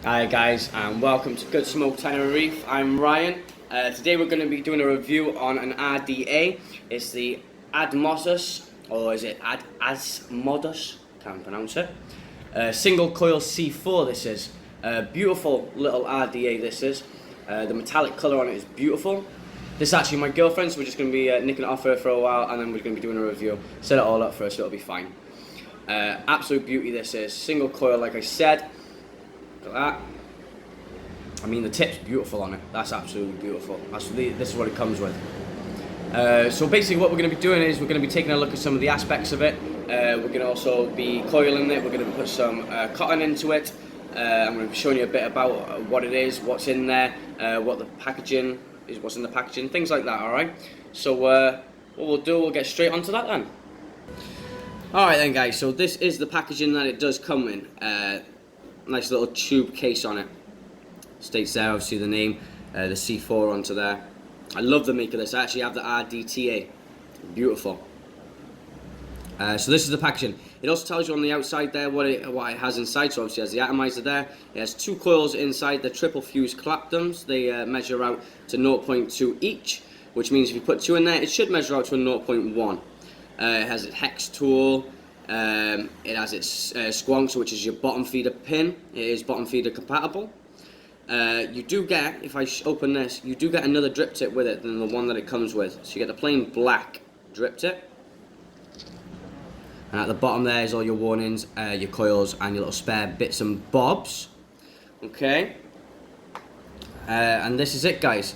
Hi guys, and welcome to GOODSMOKE Tenerife. I'm Ryan. Today we're going to be doing a review on an RDA. It's the Asmonus, or is it Asmonus? Can't pronounce it. Single coil C4 this is. Beautiful little RDA this is. The metallic colour on it is beautiful. This is actually my girlfriend, so we're just going to be nicking it off her for a while, and then we're going to be doing a review. Set it all up for us, so it'll be fine. Absolute beauty this is. Single coil, like I said. Look at that. I mean, the tip's beautiful on it. That's absolutely beautiful. This is what it comes with. So basically what we're going to be doing is we're going to be taking a look at some of the aspects of it. We're going to also be coiling it. We're going to put some cotton into it. I'm going to be showing you a bit about what it is, what's in there, what the packaging is, what's in the packaging, things like that, alright? So what we'll do, we'll get straight onto that then. Alright then guys, so this is the packaging that it does come in. Nice little tube case on it. States there, obviously the name, the C4 onto there. I love the make of this. I actually have the RDA. Beautiful. So this is the packaging. It also tells you on the outside there what it has inside. So obviously it has the atomizer there. It has two coils inside. They're triple fuse claptons. They measure out to 0.2 each, which means if you put two in there, it should measure out to a 0.1. It has a hex tool. It has its squonks, which is your bottom feeder pin. It is bottom feeder compatible. You do get, if I open this, you do get another drip tip with it than the one that it comes with. So you get the plain black drip tip. And at the bottom there is all your warnings, your coils, and your little spare bits and bobs. Okay. And this is it, guys.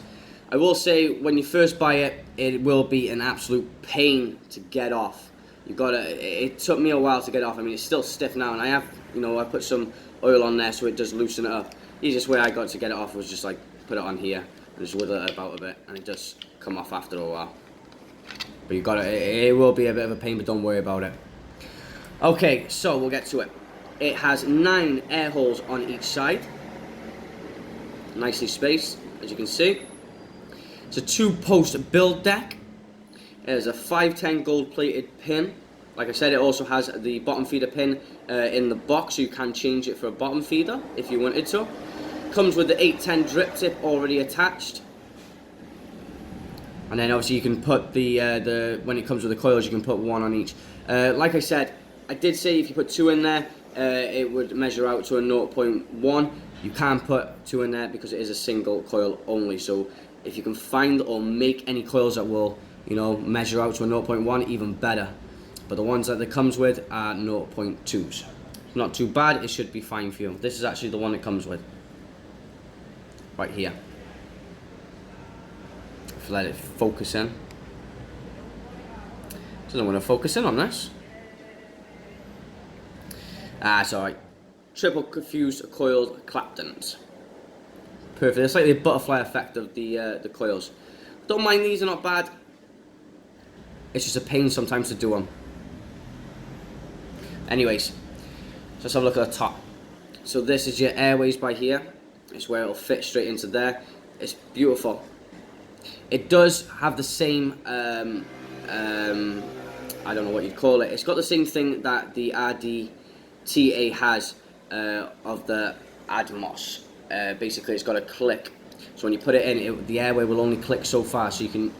I will say, when you first buy it, it will be an absolute pain to get off. It took me a while to get off. I mean, it's still stiff now, and I have, I put some oil on there so it does loosen it up. The easiest way I got to get it off was just like put it on here and just wiggle it about a bit, and it does come off after a while. But it will be a bit of a pain, but don't worry about it. Okay, so we'll get to it. It has 9 air holes on each side, nicely spaced, as you can see. It's a 2-post build deck. There's a 510 gold plated pin. Like I said, it also has the bottom feeder pin in the box, so you can change it for a bottom feeder if you wanted to. Comes with the 810 drip tip already attached. And then obviously you can put when it comes with the coils, you can put one on each. Like I said, I did say if you put 2 in there, it would measure out to a 0.1. You can put 2 in there because it is a single coil only. So if you can find or make any coils that will measure out to a 0.1, even better. But the ones that it comes with are 0.2s. Not too bad, it should be fine for you. This is actually the one it comes with. Right here. If you let it focus in. Doesn't want to focus in on this. It's alright. Triple fused coiled claptons. Perfect. It's like the butterfly effect of the coils. Don't mind these, are not bad. It's just a pain sometimes to do them. Anyways, let's have a look at the top. So this is your airways by here. It's where it'll fit straight into there. It's beautiful. It does have the same, I don't know what you'd call it. It's got the same thing that the RDA has of the Asmonus. Basically, it's got a click. So when you put it in, the airway will only click so far. So you can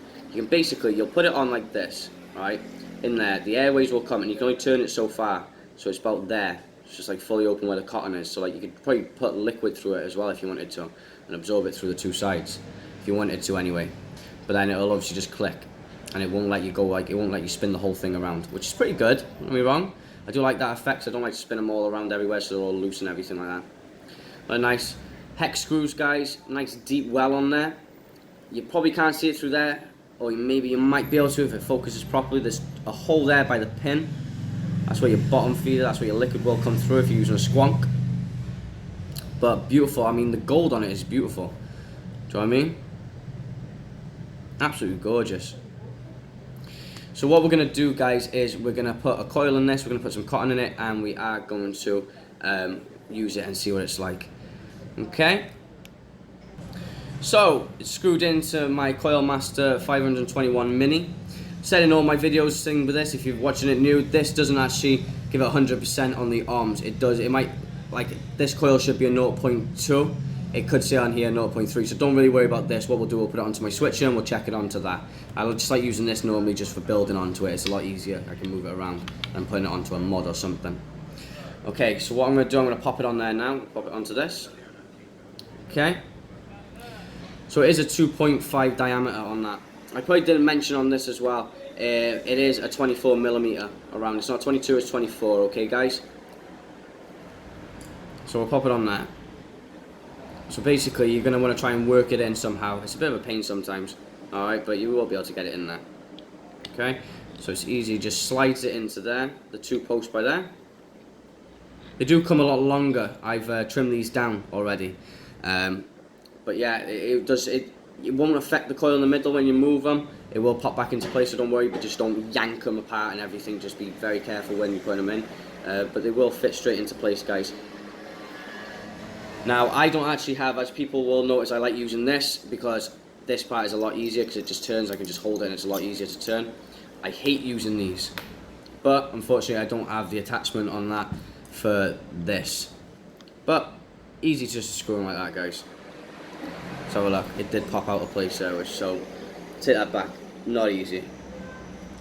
basically, you'll put it on like this, right? In there, the airways will come, and you can only turn it so far. So it's about there. It's just like fully open where the cotton is. So like you could probably put liquid through it as well if you wanted to, and absorb it through the 2 sides, if you wanted to anyway. But then it'll obviously just click, and it won't let you go, it won't let you spin the whole thing around, which is pretty good. Don't get me wrong. I do like that effect. So I don't like to spin them all around everywhere, so they're all loose and everything like that. But nice hex screws, guys. Nice deep well on there. You probably can't see it through there, or maybe you might be able to if it focuses properly. There's a hole there by the pin. That's where your bottom feeder, that's where your liquid will come through if you're using a squonk. But beautiful. I mean, the gold on it is beautiful. Do you know what I mean? Absolutely gorgeous. So what we're going to do, guys, is we're going to put a coil in this, we're going to put some cotton in it, and we are going to use it and see what it's like. Okay? So, it's screwed into my Coil Master 521 Mini. Said in all my videos thing with this, if you're watching it new, this doesn't actually give it 100% on the arms. It does, it might like this coil should be a 0.2. It could say on here 0.3, so don't really worry about this. What we'll do, we'll put it onto my switcher and we'll check it onto that. I just like using this normally just for building onto it. It's a lot easier. I can move it around than putting it onto a mod or something. Okay, so what I'm going to do, I'm going to pop it on there now. Pop it onto this. Okay. So it is a 2.5 diameter on that. I probably didn't mention on this as well. It is a 24mm around. It's not 22, it's 24. Okay, guys. So we'll pop it on there. So basically, you're going to want to try and work it in somehow. It's a bit of a pain sometimes, alright, but you will be able to get it in there. Okay, so it's easy, just slides it into there, the 2 posts by there. They do come a lot longer. I've trimmed these down already. But yeah, it won't affect the coil in the middle when you move them. It will pop back into place, so don't worry, but just don't yank them apart and everything. Just be very careful when you put them in. But they will fit straight into place, guys. Now, I don't actually have, as people will notice, I like using this because this part is a lot easier because it just turns. I can just hold it and it's a lot easier to turn. I hate using these, but unfortunately I don't have the attachment on that for this. But easy just to screw them like that, guys. Let's have a look. It did pop out of place there, so take that back. Not easy.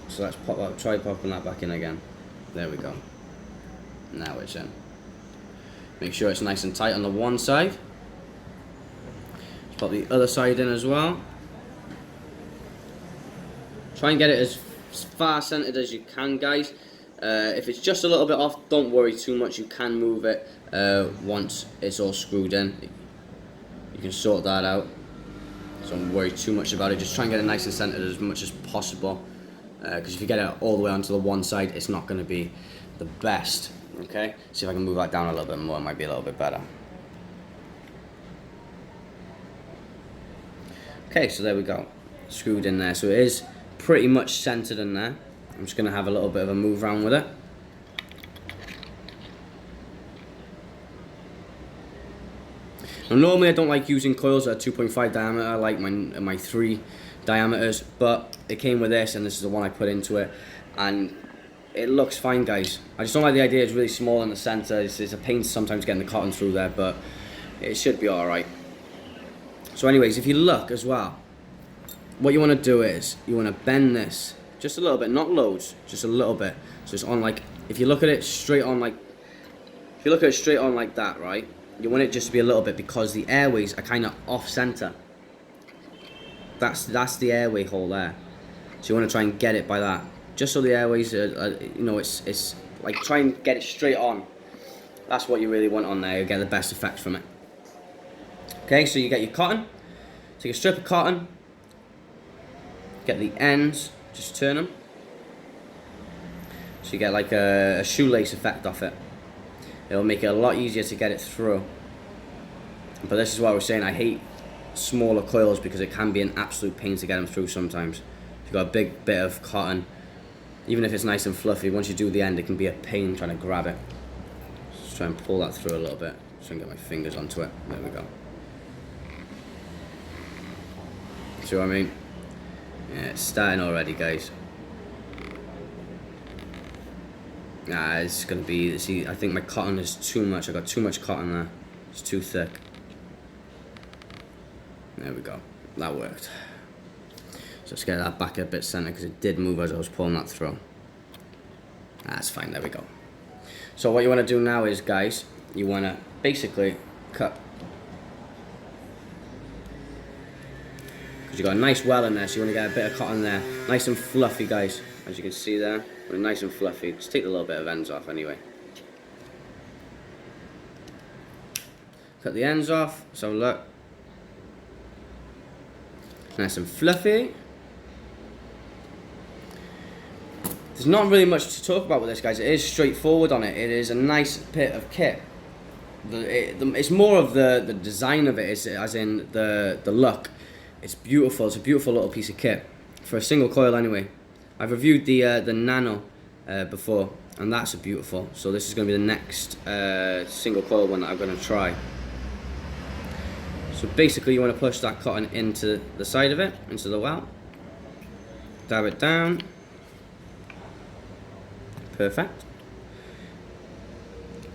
So let's try popping that back in again. There we go. Now it's in. Make sure it's nice and tight on the one side. Let's pop the other side in as well. Try and get it as far centered as you can, guys. If it's just a little bit off, don't worry too much. You can move it once it's all screwed in. You can sort that out. So don't worry too much about it. Just try and get it nice and centered as much as possible. Because if you get it all the way onto the one side, it's not going to be the best. Okay, see if I can move that down a little bit more, it might be a little bit better. Okay, so there we go, screwed in there, so it is pretty much centered in there. I'm just going to have a little bit of a move around with it. Now normally I don't like using coils that are 2.5 diameter, I like my 3 diameters, but it came with this and this is the one I put into it, and it looks fine, guys. I just don't like the idea it's really small in the center. It's a pain sometimes getting the cotton through there, but it should be alright. So anyways, if you look as well, what you want to do is you want to bend this just a little bit, not loads, just a little bit. So it's on like, if you look at it straight on like, if you look at it straight on like that, right? You want it just to be a little bit because the airways are kind of off center. That's the airway hole there. So you want to try and get it by that. Just so the airways are, you know, it's like try and get it straight on. That's what you really want on there. You get the best effect from it. Okay, so you get your cotton. Take a strip of cotton. Get the ends. Just turn them. So you get like a shoelace effect off it. It'll make it a lot easier to get it through. But this is why we're saying I hate smaller coils because it can be an absolute pain to get them through sometimes. If you've got a big bit of cotton, even if it's nice and fluffy, once you do the end, it can be a pain trying to grab it. Just try and pull that through a little bit. Just try and get my fingers onto it. There we go. See what I mean? Yeah, it's starting already, guys. Nah, it's gonna be, see, I think my cotton is too much. I got too much cotton there. It's too thick. There we go. That worked. So let's get that back a bit center because it did move as I was pulling that through. That's fine, there we go. So what you want to do now is, guys, you want to basically cut. Because you got a nice well in there, so you want to get a bit of cotton there. Nice and fluffy, guys, as you can see there. Nice and fluffy. Just take a little bit of ends off anyway. Cut the ends off, so look. Nice and fluffy. There's not really much to talk about with this, guys. It is straightforward on it. It is a nice bit of kit. It's more of the design of it, as in the look. It's beautiful. It's a beautiful little piece of kit for a single coil anyway. I've reviewed the Nano before, and that's a beautiful. So this is going to be the next single coil one that I'm going to try. So basically you want to push that cotton into the side of it, into the well. Dab it down. Perfect.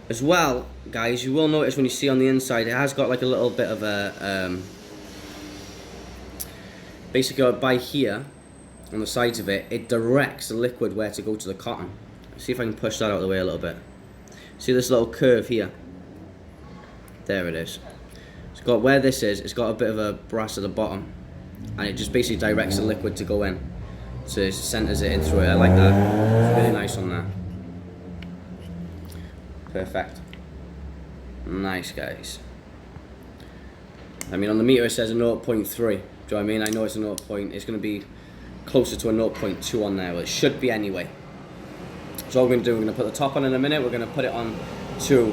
As well, guys, you will notice when you see on the inside, it has got like a little bit of a, basically by here, on the sides of it, it directs the liquid where to go to the cotton. See if I can push that out of the way a little bit. See this little curve here? There it is. It's got, where this is, it's got a bit of a brass at the bottom, and it just basically directs the liquid to go in. So it centers it in through it. I like that. It's really nice on there. Perfect. Nice, guys. I mean, on the meter it says a 0.3. Do you know what I mean? I know it's a 0. It's going to be closer to a 0.2 on there. Well, it should be anyway. So what we're going to do, we're going to put the top on in a minute. We're going to put it on to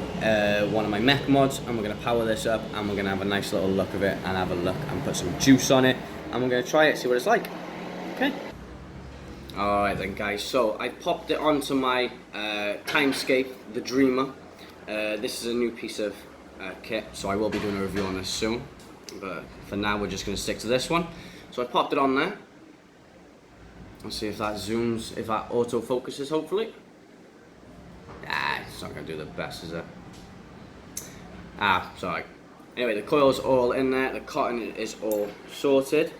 one of my mech mods, and we're going to power this up, and we're going to have a nice little look of it, and have a look and put some juice on it, and we're going to try it, see what it's like. Okay. Alright then, guys, so I popped it onto my Timescape, the Dreamer. This is a new piece of kit, so I will be doing a review on this soon, but for now we're just going to stick to this one. So I popped it on there. Let's see if that zooms, if that auto focuses, hopefully. Ah, it's not going to do the best, is it? Ah, sorry. Anyway, the coil's all in there, the cotton is all sorted.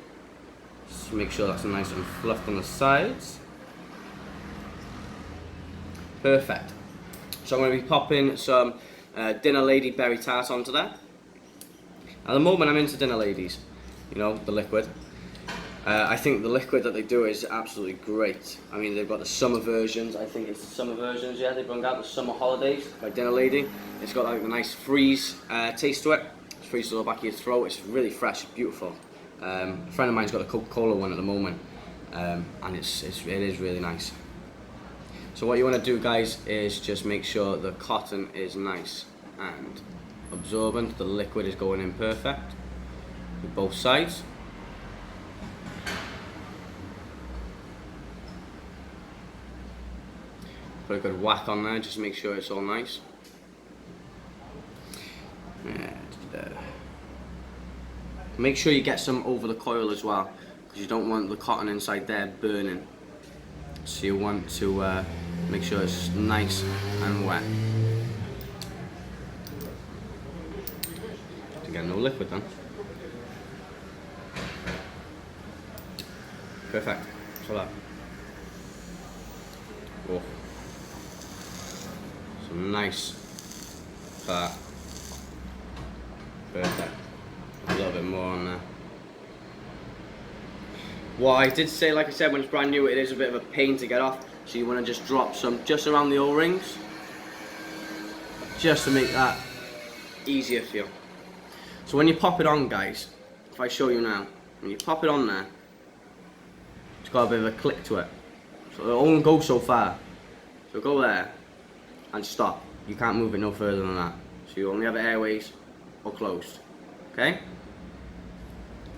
Just make sure that's nice and fluffed on the sides. Perfect. So I'm going to be popping some Dinner Lady Berry Tart onto that. At the moment I'm into Dinner Ladies, you know, the liquid. I think the liquid that they do is absolutely great. I mean, they've got the summer versions. I think it's the summer versions, yeah. They bring out the summer holidays by Dinner Lady. It's got like a nice freeze taste to it. It's freeze to the back of your throat. It's really fresh, beautiful. A friend of mine's got a Coca-Cola one at the moment, and it is really nice. So what you want to do, guys, is just make sure the cotton is nice and absorbent. The liquid is going in perfect with both sides. Put a good whack on there, just to make sure it's all nice. Make sure you get some over the coil as well, because you don't want the cotton inside there burning. So you want to make sure it's nice and wet. Again, no liquid then. Perfect. So that. Oh. Some nice fat. Perfect. A little bit more on there. Well, I did say, like I said, when it's brand new, it is a bit of a pain to get off. So you want to just drop some just around the O-rings, just to make that easier for you. So when you pop it on, guys, if I show you now, when you pop it on there, it's got a bit of a click to it. So it only goes so far. So go there and stop. You can't move it no further than that. So you only have airways or closed. Okay?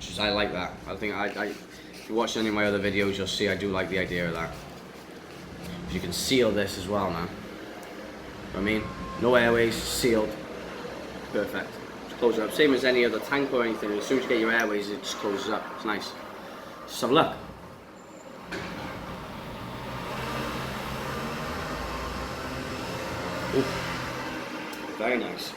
Just, I like that. I think if you watch any of my other videos, you'll see I do like the idea of that. You can seal this as well, man. You know what I mean? No airways, sealed. Perfect. Just close it up. Same as any other tank or anything. As soon as you get your airways, it just closes up. It's nice. Just have a look. Ooh. Very nice.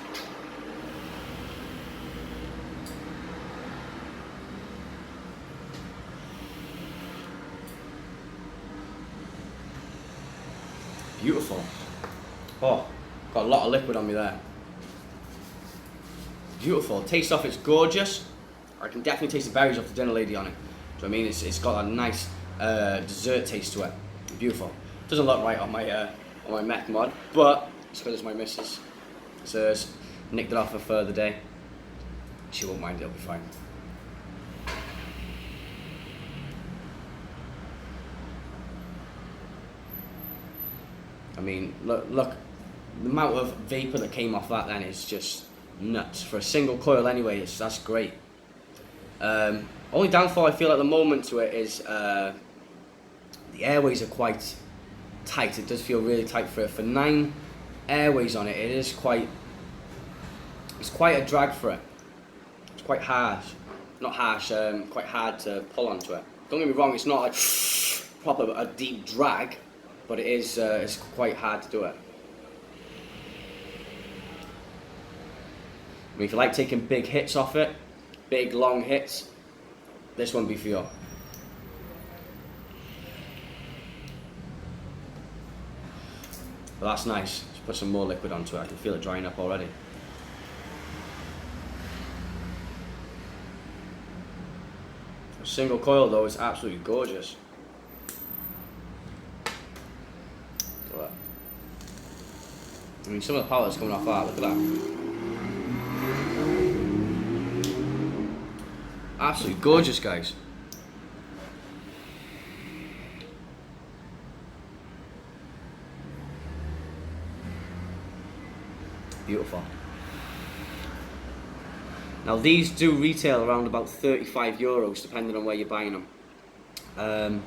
Beautiful. Oh, got a lot of liquid on me there. Beautiful. Taste off, it's gorgeous. I can definitely taste the berries off the Dinner Lady on it. So I mean, it's got a nice dessert taste to it. Beautiful. Doesn't look right on my mech mod, but it's because it's my missus. So nicked it off her for the day. She won't mind, it'll be fine. I mean, look, the amount of vapor that came off that then is just nuts. For a single coil anyway, that's great. Only downfall I feel at the moment to it is the airways are quite tight. It does feel really tight for it. For 9 airways on it, it's quite a drag for it. It's quite harsh. Not harsh, quite hard to pull onto it. Don't get me wrong, it's not like proper a deep drag, but it is it's quite hard to do it. I mean, if you like taking big hits off it, big long hits, this won't be for you. But that's nice. Let's put some more liquid onto it. I can feel it drying up already. A single coil though is absolutely gorgeous. Look at that. I mean, some of the power that's coming off that, look at that. Absolutely gorgeous, guys. Beautiful. Now these do retail around about €35 depending on where you're buying them.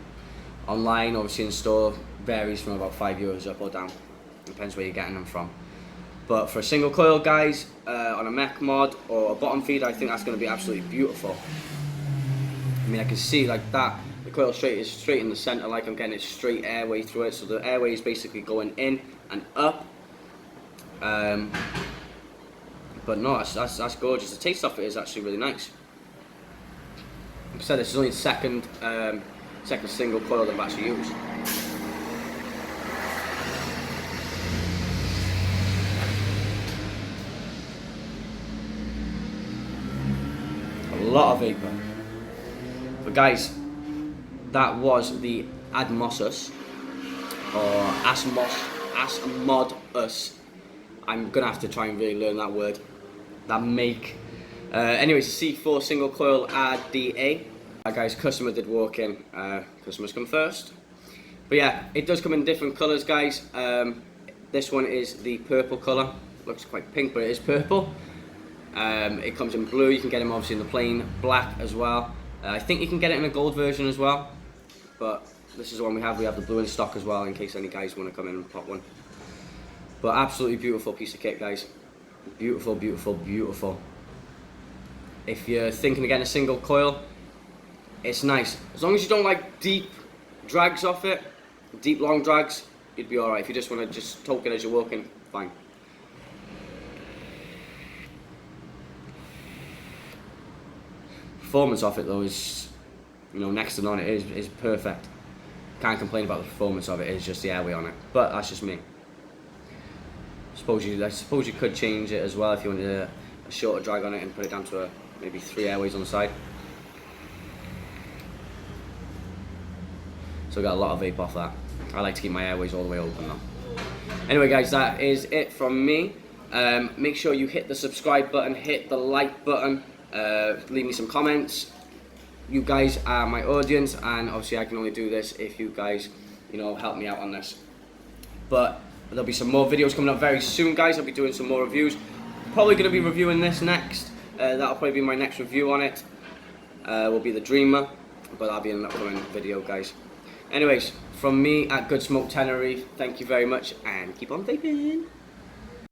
Online, obviously in store, varies from about €5 up or down. Depends where you're getting them from. But for a single coil, guys, on a mech mod or a bottom feed, I think that's going to be absolutely beautiful. I mean, I can see like that. The coil is straight in the center, like I'm getting it straight airway through it. So the airway is basically going in and up. But no, that's gorgeous. The taste of it is actually really nice. Like I said, this is only the second single coil that I've actually used. A lot of vapor. But guys, that was the Asmonus or Asmonus. I'm gonna have to try and really learn that word. That make. Anyways, C4 single coil RDA. Guys, customer did walk in. Customers come first. But yeah, it does come in different colours, guys. This one is the purple colour. Looks quite pink, but it is purple. It comes in blue. You can get them obviously in the plain black as well. I think you can get it in a gold version as well. But this is the one we have. We have the blue in stock as well, in case any guys want to come in and pop one. But absolutely beautiful piece of kit, guys. Beautiful, beautiful, beautiful. If you're thinking of getting a single coil, it's nice. As long as you don't like deep drags off it, deep long drags, you'd be alright. If you just want to just toke it as you're walking, fine. Performance off it though is, you know, next to none. It is perfect. Can't complain about the performance of it. It's just the airway on it. But that's just me. I suppose you could change it as well if you wanted a shorter drag on it and put it down to maybe 3 airways on the side. So I got a lot of vape off that. I like to keep my airways all the way open though. Anyway guys, that is it from me. Make sure you hit the subscribe button, hit the like button, leave me some comments. You guys are my audience, and obviously I can only do this if you guys, you know, help me out on this. But there'll be some more videos coming up very soon, guys. I'll be doing some more reviews. Probably going to be reviewing this next. That'll probably be my next review on it. Will be the Dreamer, but that'll be in an upcoming video, guys. Anyways, from me at GOODSMOKE Tenerife, thank you very much, and keep on vaping.